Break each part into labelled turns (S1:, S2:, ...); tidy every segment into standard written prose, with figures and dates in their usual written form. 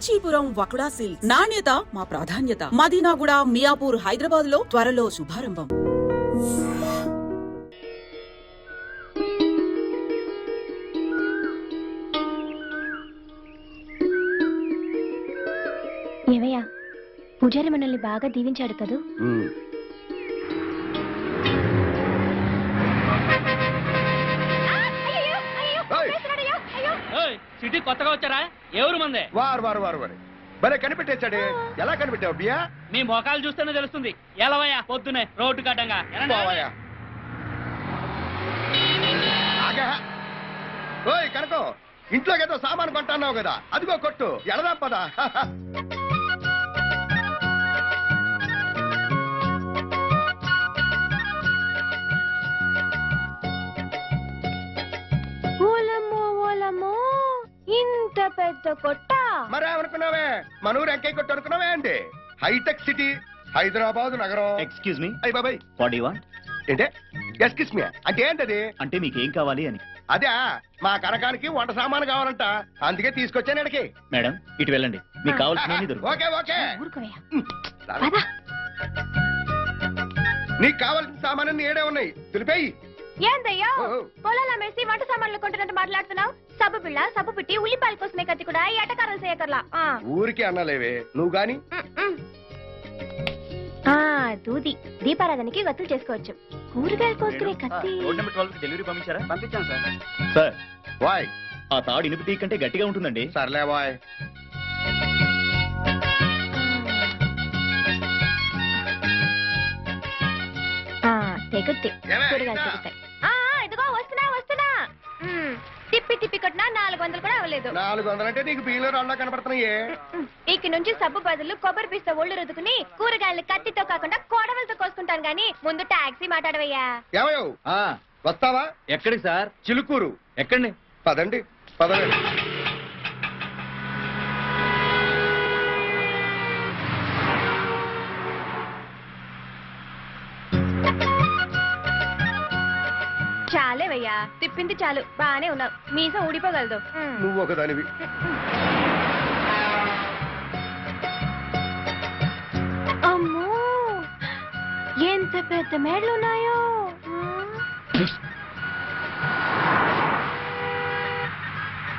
S1: Kanchipuram వకుడా silks. నాణ్యత మా ప్రాధాన్యత. మదీనాగూడ, మియాపూర్, హైదరాబాద్ లో త్వరలో శుభారంభం.
S2: ఏమయ్యా, పూజారి మనల్ని బాగా దీవించాడు కదూ.
S3: సిటీ కొత్తగా వచ్చారా? ఎవరు మందే?
S4: వారు వారు వారు వారు భలే కనిపెట్టేశాడే. ఎలా కనిపెట్టావు బియ్యా?
S3: మీ మొఖాలు చూస్తేనే తెలుస్తుంది. ఎలవయ్యా పొద్దునే రోడ్డు కట్టంగా.
S4: ఓయ్ కనుకో, ఇంట్లోకి ఏదో సామాను కొంటున్నావు కదా, అదిగో కొట్టు. ఎడదా పదా.
S2: ఇంత పెద్ద కొట్ట
S4: మరేమనుకున్నావే? మనూరు ఎంకై కొట్టు అనుకున్నావే అండి? హైటెక్ సిటీ హైదరాబాద్ నగరం.
S5: Excuse me.
S4: అయ్యి బాబాయ్,
S5: వాట్ డు యు వాంట్?
S4: ఏంటే ఎక్స్క్యూజ్ మీ అంటే ఏంటది?
S5: అంటే మీకు ఏం కావాలి అని.
S4: అదే మా కనకానికి వంట సామాను కావాలంట, అందుకే తీసుకొచ్చాను ఇక్కడికి.
S5: మేడం ఇటు వెళ్ళండి, మీకు కావాల్సినవి దొరుకుతాయి.
S4: Okay okay.
S2: ఊరుకోవయ్యా.
S4: నీకు కావాల్సిన సామాను ఏడే ఉన్నాయి, తెలిపేయి.
S2: ఏందయ్యా పొలాల మేసి వంట సామాన్లు కొంటున్నట్టు మాట్లాడుతున్నావు? సబ్బు పిల్ల, సబ్బు పిట్టి, ఉల్లిపాయల కోసమే కత్తి కూడా ఎటకారం చేయకర్లా.
S4: ఊరికి అన్నలేవే నువ్వు గాని.
S2: దూది దీపారాధనకి వత్తులు చేసుకోవచ్చు. కూరగాయలు కోసుకునే కత్తి.
S5: రోడ్ నెంబర్ 12 కి డెలివరీ పంపించారా?
S3: పంపించాను సార్.
S5: సార్
S4: వాయ్
S5: ఆ తాడు ఇనుపు టీ కంటే గట్టిగా ఉంటుందండి.
S4: సర్లే వాయ్.
S2: తెగుద్ది, కూరగాయలు తెగుతాయి. ఇదిగో వస్తున్నా వస్తున్నా. తిప్పి తిప్పి కొట్టినా 400 కూడా అవ్వలేదు.
S4: 400 అంటే నీకు బియ్యంలో రాళ్ళ కనపడుతున్నాయే.
S2: ఇక నుంచి సబ్బు బదులు కొబ్బరి పిస్త ఒళ్ళు రుద్దుకుని కూరగాయలు కత్తితో కాకుండా కోడవలతో కోసుకుంటాను గానీ ముందు టాక్సీ మాట్లాడవయ్యా.
S4: ఏమయ్యో వస్తావా?
S5: ఎక్కడికి సార్?
S4: చిలుకూరు.
S5: ఎక్కడి?
S4: పదండి పదండి.
S2: చాలేవయ్యా, తిప్పింది చాలు. బానే ఉన్నావు, మీసం ఊడిపోగలదు.
S4: నువ్వు ఒకదానివి.
S2: అమ్మో, ఎంత పెద్ద మేడలున్నాయో.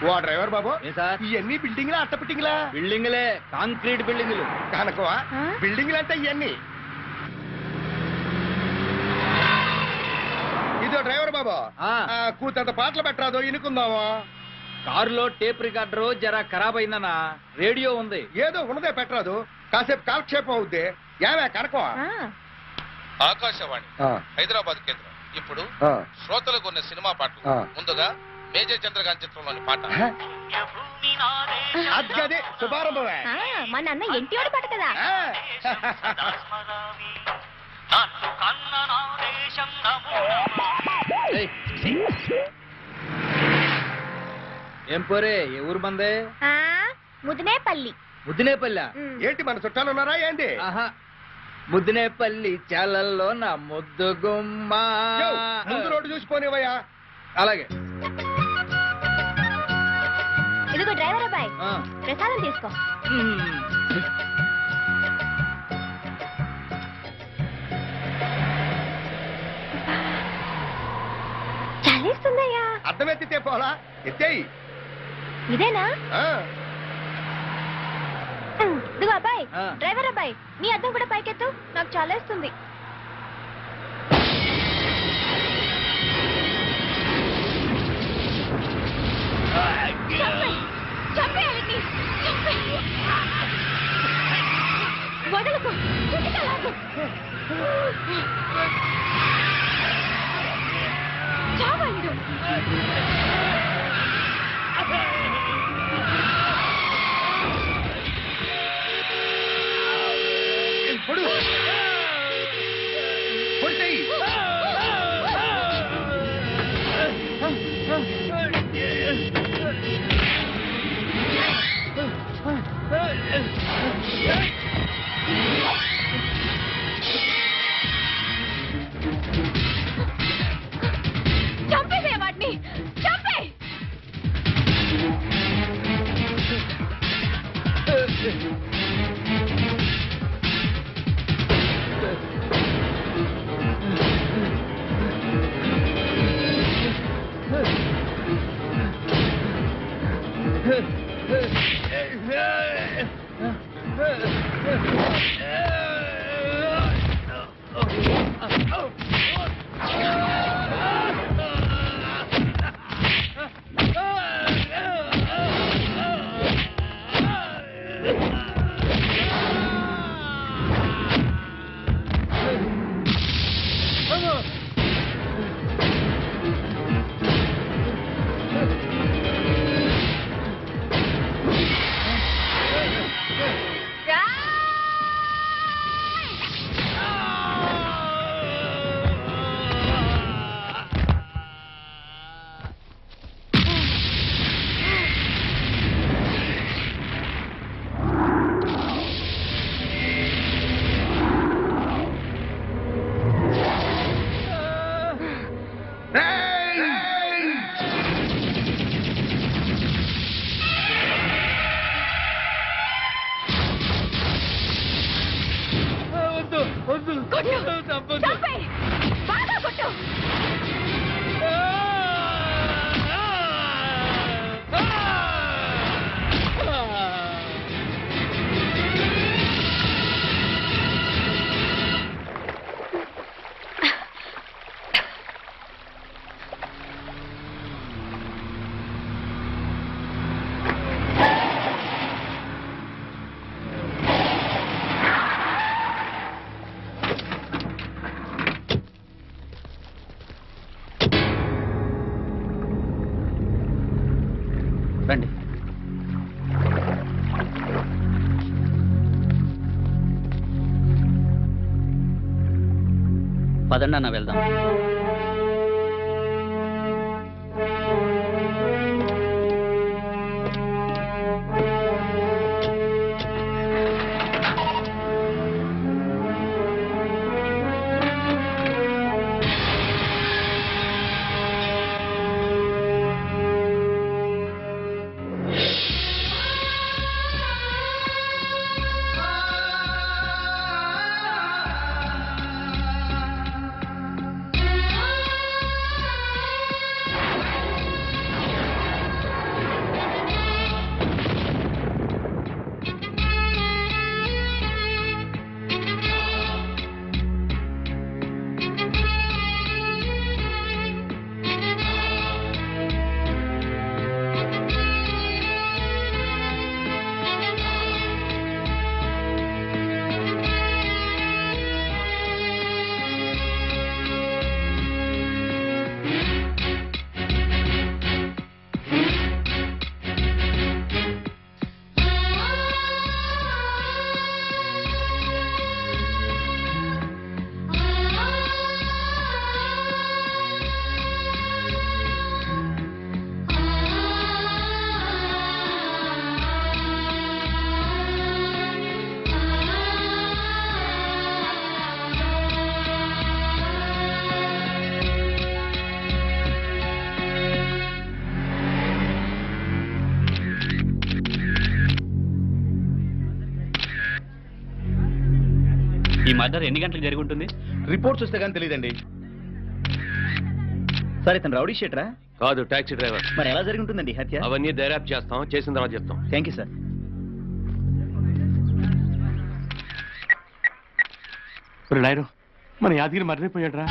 S4: ఓ డ్రైవర్ బాబు,
S5: సార్
S4: ఇవన్నీ బిల్డింగ్లా అట్ట బిల్డింగ్లా?
S5: బిల్డింగ్లే, కాంక్రీట్ బిల్డింగ్లు.
S4: కనుకవా బిల్డింగ్లు అంటే ఇవన్నీ. ఇదో డ్రైవర్ బాబా, కూతంత పాటలు పెట్టరాదో ఇనుకుందామా?
S5: కారులో టేప్ రికార్డర్ జరా ఖరాబ్ అయిందన్నా. రేడియో ఉంది.
S4: ఏదో ఉన్నదే పెట్టరాదు, కాసేపు కాలక్షేపం అవుద్ది. ఏమే కనకవా?
S6: ఆకాశవాణి హైదరాబాద్ కేంద్రం ఇప్పుడు శ్రోతలకు ఉన్న సినిమా పాటలు. ముందుగా మేజర్ చంద్రకాంత్ చిత్రంలోని పాట.
S4: అదే శుభారంభమే.
S2: మా నాన్న ఎంటివాడు పాట కదా.
S5: ఏం పోరే, ఏ ఊరు మందే?
S2: ముదినేపల్లి.
S5: ముద్దినేపల్లి?
S4: ఏంటి మన చుట్టాలు ఉన్నారా ఏంటి?
S5: ఆహా, ముద్దినేపల్లి చాలల్లో నా ముద్దు గుమ్మ.
S4: ముందు రోడ్డు చూసిపోనివయ్యా.
S5: అలాగే.
S2: ఇదిగో డ్రైవర్ అబ్బాయి, ప్రసాదం తీసుకో. చాలేస్తుందయ్యా.
S4: అర్థం ఎత్తితే పోలా, ఎత్తేయి.
S2: ఇదేనా? ఇదిగో అబ్బాయి, డ్రైవర్ అబ్బాయి, నీ అద్దం కూడా పైకెత్తు, నాకు చాలేస్తుంది. వదలకు, చావండు.
S4: పొడిచేయి.
S2: చంపేసే వాటిని, చంపే. చంపేయ్. బాగా కొట్టు.
S5: రండి. పదండి అన్న వెళ్దాం.
S3: ఈ మర్డర్ ఎన్ని గంటలకు జరిగి ఉంటుంది?
S5: రిపోర్ట్స్ వస్తే కానీ తెలియదండి. సార్ ఇతను రౌడీ షీటరా?
S7: కాదు, టాక్సీ డ్రైవర్.
S5: మరి ఎలా జరిగి ఉంటుందండి హత్య?
S7: అవన్నీ దర్యాప్తు చేస్తాం, చేసిన తర్వాత చెప్తాం.
S5: Thank you sir.
S8: నాయరు, మన యాదగిరి మరణిపోయాడు రా.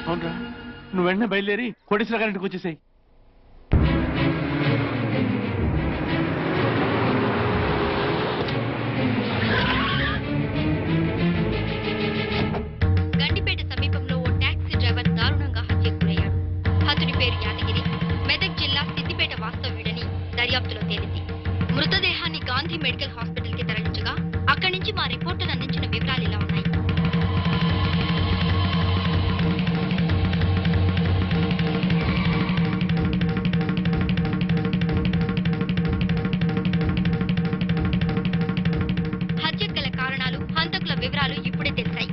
S8: అవునరా, నువ్వు వెంటనే బయలుదేరి కోటేశ్వర గారింటికి వచ్చేసాయి.
S2: గండిపేట సమీపంలో ఓ టాక్సీ డ్రైవర్ దారుణంగా హత్యకు గురయ్యాడు. హతుడి పేరు యాదగిరి, మెదక్ జిల్లా సిద్దిపేట వాస్తవ్యుడని దర్యాప్తులో తేలింది. మృతదేహాన్ని గాంధీ మెడికల్ హాస్పిటల్ కి తరలించగా అక్కడి నుంచి మా రిపోర్టర్ అందించిన వివరాలు ఇలా ఉన్నాయి. హత్యకు గల కారణాలు, హంతకుల వివరాలు ఇప్పుడే తెలిసాయి.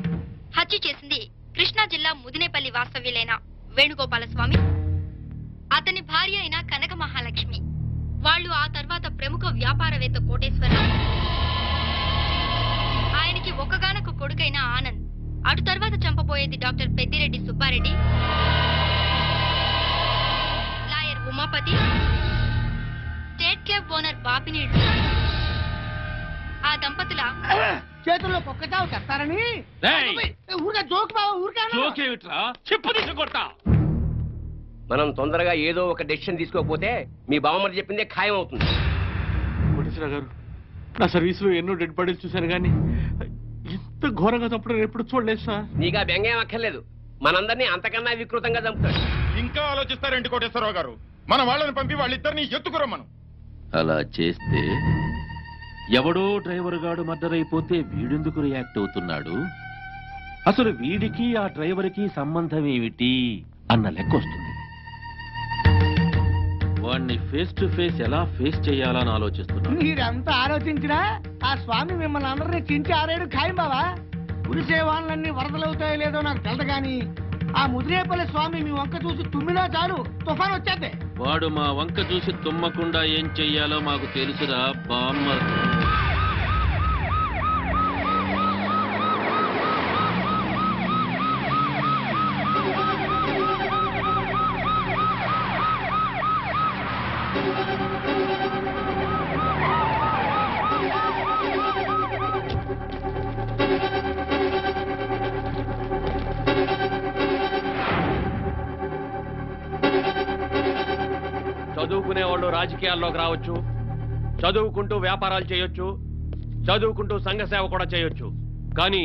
S2: హత్య చేసింది కృష్ణా జిల్లా ముదినేపల్లి వాస్తవ్యులైన వేణుగోపాలస్వామి, అతని భార్య అయిన కనక మహాలక్ష్మి. వాళ్ళు ఆ తర్వాత ప్రముఖ వ్యాపారవేత్త కోటేశ్వరరావు కాపినీడు. ఆ దంపతుల
S9: చేతుల్లో కుక్కచావు తెస్తారని
S8: రేయ్!
S9: ఊరికే జోక్ బావ ఊరికే అన్నా.
S8: జోకేమిట్రా చెప్పు తీసుకొడతా.
S7: మనం తొందరగా ఏదో ఒక డెసిషన్ తీసుకోకపోతే మీ బావమరి చెప్పిందే ఖాయం అవుతుంది.
S8: కోటేశ్వర గారు, నా సర్వీస్ లో ఎన్నో డెడ్ బాడీలు చూశాను కానీ ఇంత ఘోరంగా చంపడం ఎప్పుడు చూడలేదు సార్.
S7: నీకు ఆ బెంగేం అక్కర్లేదు, మనందరినీ అంతకన్నా వికృతంగా చంపుతాడు.
S10: ఇంకా ఆలోచిస్తారేంటి కోటేశ్వరరావు గారు? మన వాళ్ళని పంపి వాళ్ళిద్దరిని ఎత్తుకురమ్మను.
S11: అలా చేస్తే ఎవడో డ్రైవర్ గాడు మర్డర్ అయిపోతే వీడెందుకు రియాక్ట్ అవుతున్నాడు, అసలు వీడికి ఆ డ్రైవర్కి సంబంధం ఏమిటి అన్న లెక్క వస్తుంది. వాడిని ఫేస్ టు ఫేస్ ఎలా ఫేస్ చేయాలని ఆలోచిస్తున్నాడు.
S9: మీరంతా ఆలోచించినా ఆ స్వామి మిమ్మల్ని అందరినీ చించి ఆరేడు ఖాయం బావా. కురిసే వాళ్ళన్నీ వరదలవుతాయో లేదో నాకు తెలదు గాని ఆ ముదిరేపల్లి స్వామి మీ వంక చూసి తుమ్మినా చాలు తుఫాన్ వచ్చేద్దే.
S11: వాడు మా వంక చూసి తుమ్మకుండా ఏం చెయ్యాలో మాకు తెలుసురా బామ్మర్.
S7: చదువుకునే వాళ్ళు రాజకీయాల్లోకి రావచ్చు, చదువుకుంటూ వ్యాపారాలు చేయొచ్చు, చదువుకుంటూ సంఘ సేవ కూడా చేయొచ్చు. కానీ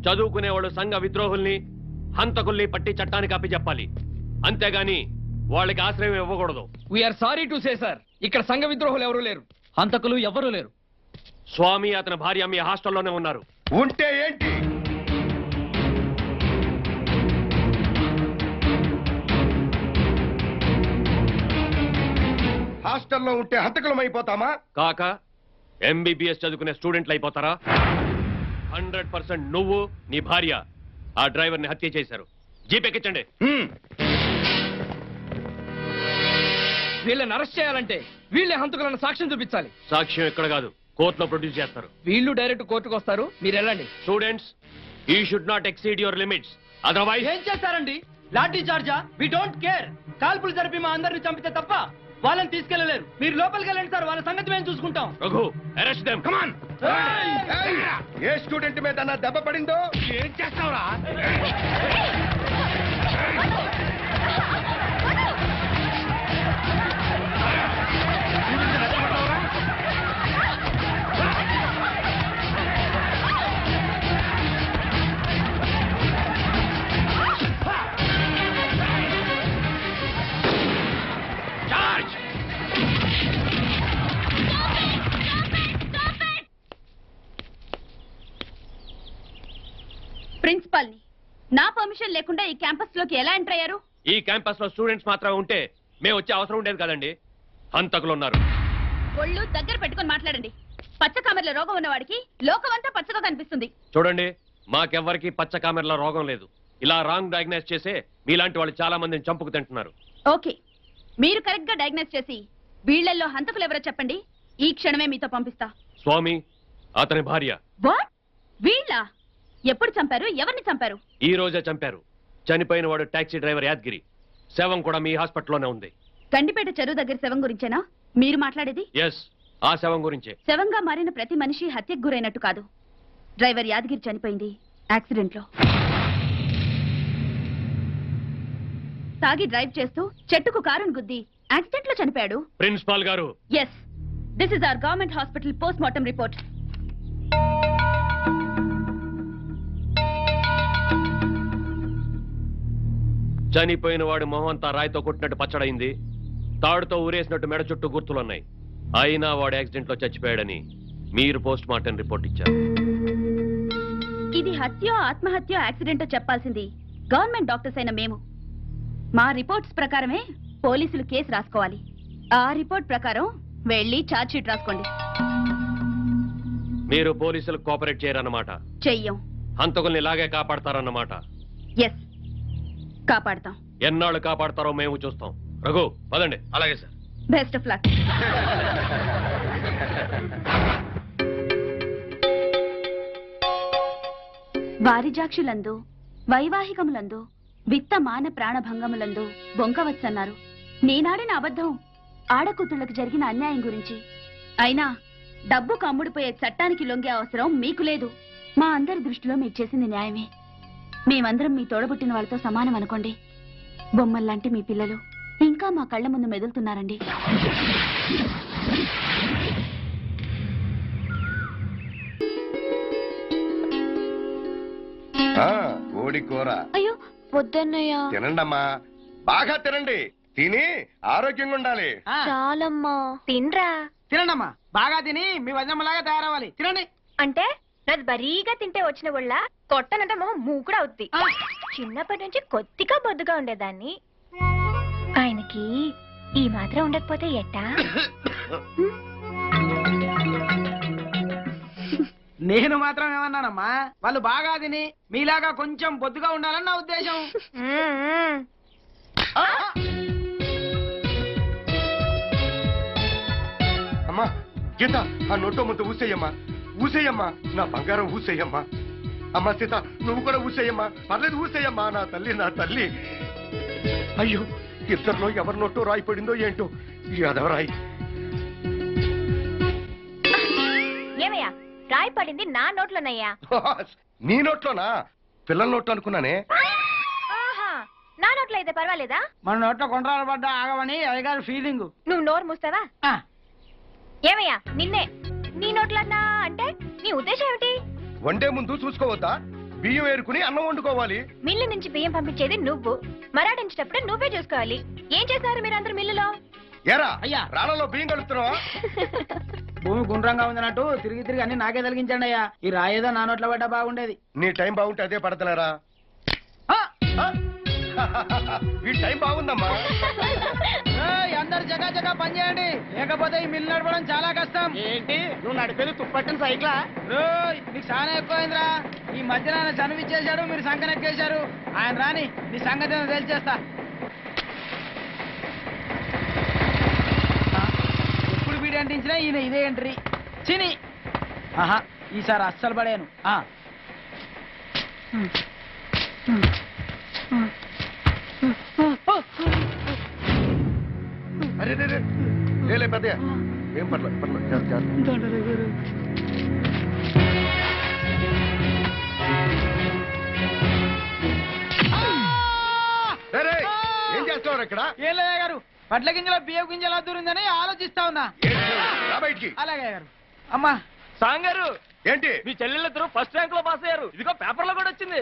S7: చదువుకునే వాళ్ళు సంఘ విద్రోహుల్ని, హంతకుల్ని పట్టి చట్టానికి అప్పచెప్పాలి. అంతేగాని వాళ్ళకి ఆశ్రయం ఇవ్వకూడదు.
S5: We are sorry to say sir, ఇక్కడ సంఘ విద్రోహులు ఎవరూ లేరు, హంతకులు ఎవరూ లేరు.
S7: స్వామి అతని భార్య మీ హాస్టల్లోనే ఉన్నారు.
S4: ఉంటే ఏంటి? హాస్టల్లో ఉంటే హంతకులం అయిపోతామా?
S7: కాక ఎంబీబీఎస్ చదువుకునే స్టూడెంట్లు అయిపోతారా? 100% నువ్వు నీ భార్య ఆ డ్రైవర్ ని హత్య చేశారు. జీపెక్కించండి.
S5: వీళ్ళని అరెస్ట్ చేయాలంటే వీళ్ళే హంతకులను సాక్ష్యం చూపించాలి.
S7: సాక్ష్యం ఇక్కడ కాదు, కోర్టులో ప్రొడ్యూస్ చేస్తారు.
S5: వీళ్ళు డైరెక్ట్ కోర్టుకు వస్తారు, మీరు వెళ్ళండి.
S7: Students, you should not exceed your limits, otherwise.
S5: ఏం చేస్తారండి? లాఠీ చార్జా? We don't care. కాల్పులు జరిపి మా అందరిని చంపితే తప్ప వాళ్ళని తీసుకెళ్లలేరు. మీరు లోపలికి వెళ్ళండి సార్, వాళ్ళ సంగతి మేము చూసుకుంటాం.
S7: Raghu, arrest them. Come on.
S4: A student మీద నా దెబ్బ పడిందో
S8: ఏం చేస్తావురా?
S2: ప్రిన్సిపాల్ ని నా పర్మిషన్ లేకుండా ఈ క్యాంపస్ లోకి ఎలా ఎంటర్ అయ్యారు?
S7: ఈ క్యాంపస్ లో స్టూడెంట్స్ మాత్రమే ఉంటే మేము వచ్చే అవసరం ఉండేది కదండి. హంతకులు ఉన్నారు.
S2: ఒళ్ళు దగ్గర పెట్టుకొని మాట్లాడండి. పచ్చ కామెర్ల రోగం ఉన్నవాడికి లోకమంతా పచ్చగా కనిపిస్తుంది.
S7: చూడండి, మాకెవ్వరికి పచ్చ కామెర్ల రోగం లేదు. ఇలా రాంగ్ డయాగ్నైజ్ చేసే మీలాంటి వాళ్ళు చాలా మందిని చంపుకు తింటున్నారు.
S2: ఓకే, మీరు కరెక్ట్ గా డయాగ్నైజ్ చేసి వీళ్ళల్లో హంతకులు ఎవరో చెప్పండి. ఈ క్షణమే మీతో పంపిస్తా.
S7: స్వామి, అతని భార్య.
S2: వాట్? వీళ్ళ? ఎప్పుడు చంపారు? ఎవరిని చంపారు?
S7: ఈ రోజే చంపారు. చనిపోయిన వాడు టాక్సీ డ్రైవర్ యాదగిరి. శవం కూడా మీ హాస్పిటల్లోనే ఉంది.
S2: గండిపేట చెరువు దగ్గర శవం గురించేనా మీరు మాట్లాడేది?
S7: ఎస్, ఆ శవం గురించే.
S2: శవంగా మారిన ప్రతి మనిషి హత్యకు గురైనట్టు కాదు. డ్రైవర్ యాదగిరి చనిపోయింది యాక్సిడెంట్ లో. తాగి డ్రైవ్ చేస్తూ చెట్టుకు కారును గుద్ది యాక్సిడెంట్ లో చనిపోయాడు.
S7: ప్రిన్సిపాల్ గారు.
S2: Yes, this is our government hospital post mortem report.
S7: చనిపోయిన వాడి మొహం అంతా రాయితో కొట్టినట్టు పచ్చడైంది. తాడుతో ఊరేసినట్టు మెడ చుట్టూ గుర్తులున్నాయి. అయినా వాడు యాక్సిడెంట్ లో చచ్చిపోయాడని మీరు పోస్ట్ మార్టం రిపోర్ట్ ఇచ్చారు.
S2: ఇది హత్య, ఆత్మహత్య, యాక్సిడెంట్ చెప్పాల్సింది గవర్నమెంట్ డాక్టర్స్ అయిన మేము. మా రిపోర్ట్స్ ప్రకారమే పోలీసులు కేసు రాసుకోవాలి. ఆ రిపోర్ట్ ప్రకారం వెళ్ళి ఛార్జ్ షీట్ రాసుకోండి.
S7: మీరు పోలీసులకు కోఆపరేట్ చేయరన్నమాట.
S2: చెయ్యం.
S7: హంతకుల్ని ఇలాగే కాపాడతారన్నమాట.
S2: ఎస్, కాపాడతాం.
S7: ఎన్నాళ్ళు కాపాడతారో మేము చూస్తాం. రఘు, పదండి. అలాగే సార్.
S2: Best of luck. వారిజాక్షులందు వైవాహికములందు విత్త మాన ప్రాణభంగములందు బొంకవచ్చన్నారు. నేనాడిన అబద్ధం ఆడకూతుళ్లకు జరిగిన అన్యాయం గురించి.
S12: అయినా డబ్బు కమ్ముడిపోయే చట్టానికి లొంగే అవసరం మీకు లేదు. మా అందరి దృష్టిలో మీరు చేసింది న్యాయమే. మేమందరం మీ తోడబుట్టిన వాళ్ళతో సమానం అనుకోండి. బొమ్మల్లాంటి మీ పిల్లలు ఇంకా మా కళ్ళ ముందు మెదులుతున్నారండి.
S4: కోడి కూర.
S12: అయ్యో వద్దన్నయ్య.
S4: తినండమ్మా, బాగా తినండి. తిని ఆరోగ్యంగా ఉండాలి.
S12: చాలమ్మా.
S9: తినరా. తినండమ్మా, బాగా తిని మీ వజనమ్మలాగా తయారవ్వాలి. తినండి.
S2: అంటే నాది బరీగా తింటే వచ్చిన వాళ్ళ కొట్టనంటే మొహం మూకుడు అవుద్ది. చిన్నప్పటి నుంచి కొద్దిగా బొద్దుగా ఉండేదాన్ని. ఆయనకి ఈ మాత్రం ఉండకపోతే ఎట్టా?
S9: నేను మాత్రం ఏమన్నానమ్మా, వాళ్ళు బాగా తిని మీలాగా కొంచెం బొద్దుగా ఉండాలని నా ఉద్దేశం.
S4: అమ్మా గీత, ఆ నోటో ముందు ఊసేయమ్మా, ఊసేయమ్మా, నా బంగారం ఊసేయమ్మా. అమ్మా సీత, నువ్వు కూడా ఊసేయమ్మా, పర్లేదు ఊసేయమ్మా. నా తల్లి, నా తల్లి. అయ్యో, ఇద్దరిలో ఎవరి నోటో రాయి పడిందో ఏంటో. ఈ అదవరాయి.
S2: ఏమయ్యా, రాయి పడింది నా నోట్లోనయ్యా.
S4: నీ నోట్లోనా? పిల్లల నోట్లో అనుకున్నానే.
S2: ఆహా, నా నోట్లో అయితే పర్వాలేదా?
S9: మన నోట్లో కొండరాలు పడ్డా ఆగమని అయ్యగారు ఫీలింగ్.
S2: నువ్వు నోరు మూస్తావా? ఏమయ్యా, నిన్నే నీ నోట్లన్నా అంటే నీ ఉద్దేశం ఏమిటి?
S4: వండే ముందు చూసుకోవద్దా? బియ్యం ఏరుకుని అన్నం వండుకోవాలి.
S2: మిల్లు నుంచి బియ్యం పంపించేది నువ్వు, మరాడించేటప్పుడు నువ్వే చూసుకోవాలి. ఏం చేశారు మీరందరూ మిల్లులో?
S4: ఏరా
S9: అయ్యా,
S4: రాళ్ళలో బియ్యం కలుపుతున్నావా?
S9: భూమి గుండ్రంగా ఉందన్నట్టు తిరిగి తిరిగి అన్ని నాకే తొలగించండి అయ్యా. ఈ రాయేదో నా నోట్లో పడ్డా బాగుండేది.
S4: నీ టైం బాగుంటే అదే పడతలేరా? ఈ టైం బాగుందమ్మా.
S9: అందరు జగా జగా పని చేయండి, లేకపోతే ఈ మిల్లు నడపడం చాలా కష్టం.
S3: ఏంటి నువ్వు నడిపేది తుప్పట్టిన సైకిలా?
S9: మీకు చాలా ఎక్కువైందిరా. ఈ మధ్యన ఆయన చనువిచ్చేశాడు, మీరు సంకనెక్కేశారు. ఆయన రాని నీ సంగతి ఏదో తెలిచేస్తా. ఎప్పుడు వీడి అంటించినా ఈయన ఇదే ఎంట్రీ. చిని ఆహా, ఈసారి అస్సలు పడాను.
S4: అరే లే పెద్దయ్య, ఏం పర్లేదు పర్లేదు. ఏం చేస్తున్నారు ఇక్కడ?
S9: ఏం లేదా గారు, పట్ల గింజల బియ్యం గింజల దూరిందని ఆలోచిస్తా ఉన్నా.
S4: బయటికి.
S9: అలాగే గారు. అమ్మా
S3: సాంగారు,
S4: ఏంటి?
S3: మీ చెల్లెళ్ళిద్దరూ ఫస్ట్ ర్యాంక్ లో పాస్ అయ్యారు. ఇదిగో పేపర్ లో కూడా వచ్చింది.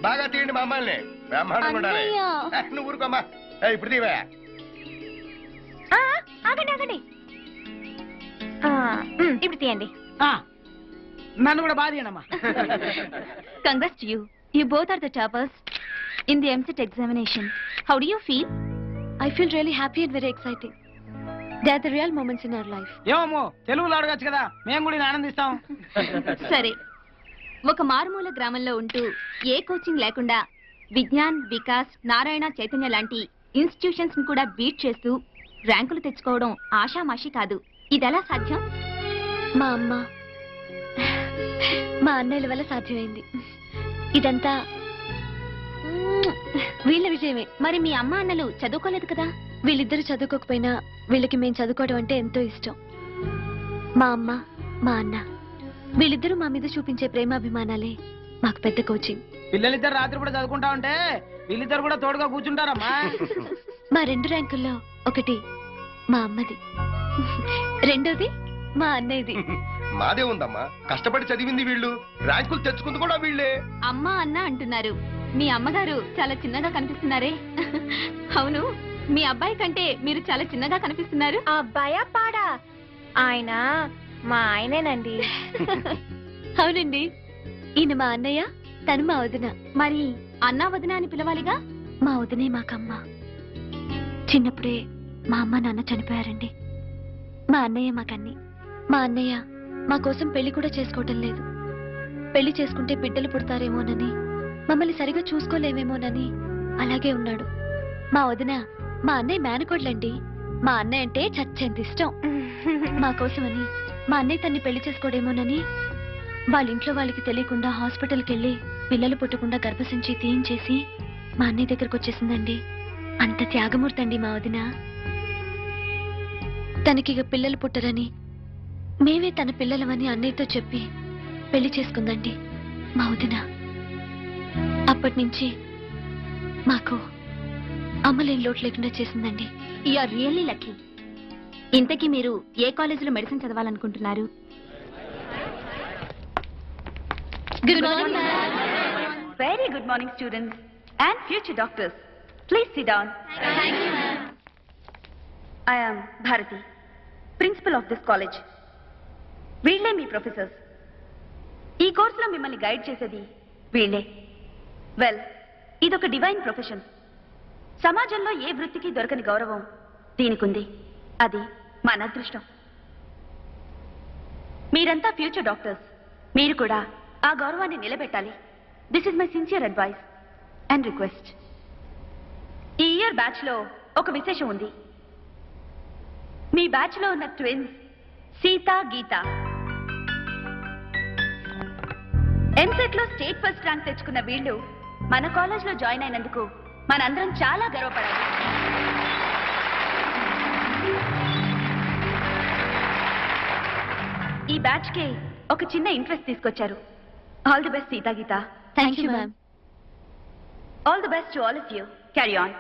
S4: బాగా తీయండి మా అమ్మాయిని. బ్రహ్మాండంగా ఉండాలి. నువ్వు ఊరుకోమ్మా. ఇప్పుడు తీవా.
S2: ఆగండి ఆగండి, ఇప్పుడు తీయండి.
S9: నన్ను కూడా బాగా తీయండమ్మా.
S12: Congrats to you. You both are the toppers in the MCET examination. How do you feel?
S13: I feel really happy and very exciting. They are the real moments in our life.
S9: ఏమో తెలుగులో అడగచ్చు కదా, మేము కూడా ఆనందిస్తాం.
S12: సరే, ఒక మారుమూల గ్రామంలో ఉంటూ ఏ కోచింగ్ లేకుండా విజ్ఞాన్, వికాస్, నారాయణ, చైతన్య లాంటి ఇన్స్టిట్యూషన్స్ ని కూడా బీట్ చేస్తూ ర్యాంకులు తెచ్చుకోవడం ఆషామాషి కాదు. ఇదెలా సాధ్యం?
S13: మా అమ్మ, మా అన్నయ్యల వల్ల సాధ్యమైంది. ఇదంతా వీళ్ళ విజయమే.
S12: మరి మీ అమ్మ అన్నలు చదువుకోలేదు కదా?
S13: వీళ్ళిద్దరు చదువుకోకపోయినా వీళ్ళకి మేము చదువుకోవడం అంటే ఎంతో ఇష్టం. మా అమ్మ, మా అన్న వీళ్ళిద్దరూ మా మీద చూపించే ప్రేమాభిమానాలే మాకు పెద్ద కోచింగ్.
S9: పిల్లలిద్దరు రాత్రి కూడా చదువుకుంటా ఉంటే వీళ్ళిద్దరు కూడా తోడుగా కూర్చుంటారమ్మా.
S13: మా 2 ర్యాంకుల్లో ఒకటి మా అమ్మది, రెండోది మా అన్నయ్యది.
S4: మాదే ఉందమ్మా, కష్టపడి చదివింది వీళ్ళు, ర్యాంకులు తెచ్చుకుంది కూడా వీళ్ళే.
S12: అమ్మ అన్న అంటున్నారు, మీ అమ్మగారు చాలా చిన్నగా కనిపిస్తున్నారే. అవును, మీ అబ్బాయి కంటే మీరు చాలా చిన్నగా కనిపిస్తున్నారు.
S2: ఆ అబ్బాయా పాడా? ఆయన మా ఆయనేనండి.
S13: అవునండి, ఈయన మా అన్నయ్య, తను మా వదిన.
S12: మరి అన్నా వదిన అని పిలవాలిగా.
S13: మా వదినే మాకమ్మ. చిన్నప్పుడే మా అమ్మ నాన్న చనిపోయారండి. మా అన్నయ్య మాకన్ని. మా అన్నయ్య మా కోసం పెళ్లి కూడా చేసుకోవటం లేదు. పెళ్లి చేసుకుంటే బిడ్డలు పుడతారేమోనని, మమ్మల్ని సరిగా చూసుకోలేమేమోనని అలాగే ఉన్నాడు. మా వదిన మా అన్నయ్య మేనకోడ్లండి. మా అన్నయ్య అంటే చచ్చేంత ఇష్టం. మా కోసమని మా అన్నయ్య తన్ని పెళ్లి చేసుకోడేమోనని వాళ్ళ ఇంట్లో వాళ్ళకి తెలియకుండా హాస్పిటల్కి వెళ్ళి పిల్లలు పుట్టకుండా గర్భసంచి తీయించేసి మా అన్నయ్య దగ్గరకు వచ్చేసిందండి. అంత త్యాగమూర్తి అండి మా వదిన. తనకిగ పిల్లలు పుట్టరని మేమే తన పిల్లలమని అన్నయ్యతో చెప్పి పెళ్లి చేసుకుందండి మా వదిన. అప్పటి నుంచి మాకు అమ్మలేని లోటు లేకుండా చేసిందండి.
S12: You are really lucky. ఇంతకీ మీరు ఏ కాలేజీలో మెడిసిన్ చదవాలనుకుంటున్నారు?
S13: Good morning.
S14: Very good morning, students and future doctors. Please sit down.
S13: Thank you, ma'am.
S14: I am Bharati, principal of this college. వీళ్ళే మీ ప్రొఫెసర్స్. ఈ కోర్సులో మిమ్మల్ని గైడ్ చేసేది వీళ్ళే. వెల్, ఇదొక డివైన్ ప్రొఫెషన్. సమాజంలో ఏ వృత్తికి దొరకని గౌరవం దీనికుంది. అది మన అదృష్టం. మీరంతా ఫ్యూచర్ డాక్టర్స్. మీరు కూడా ఆ గౌరవాన్ని నిలబెట్టాలి. This is my sincere advice and request. ఈ ఇయర్ బ్యాచ్ లో ఒక విశేషం ఉంది. మీ బ్యాచ్ లో ఉన్న ట్విన్స్ సీత, గీత ఎంసెట్ లో స్టేట్ ఫస్ట్ ర్యాంక్ తెచ్చుకున్న వీళ్ళు మన కాలేజ్ లో జాయిన్ అయినందుకు మనందరం చాలా గర్వపడాలి. ఈ బ్యాచ్ కి ఒక చిన్న ఇంట్రెస్ట్ తీసుకొచ్చారు. All the best Sita, Gita.
S13: Thank you, ma'am.
S14: All the best to all of you. Carry on.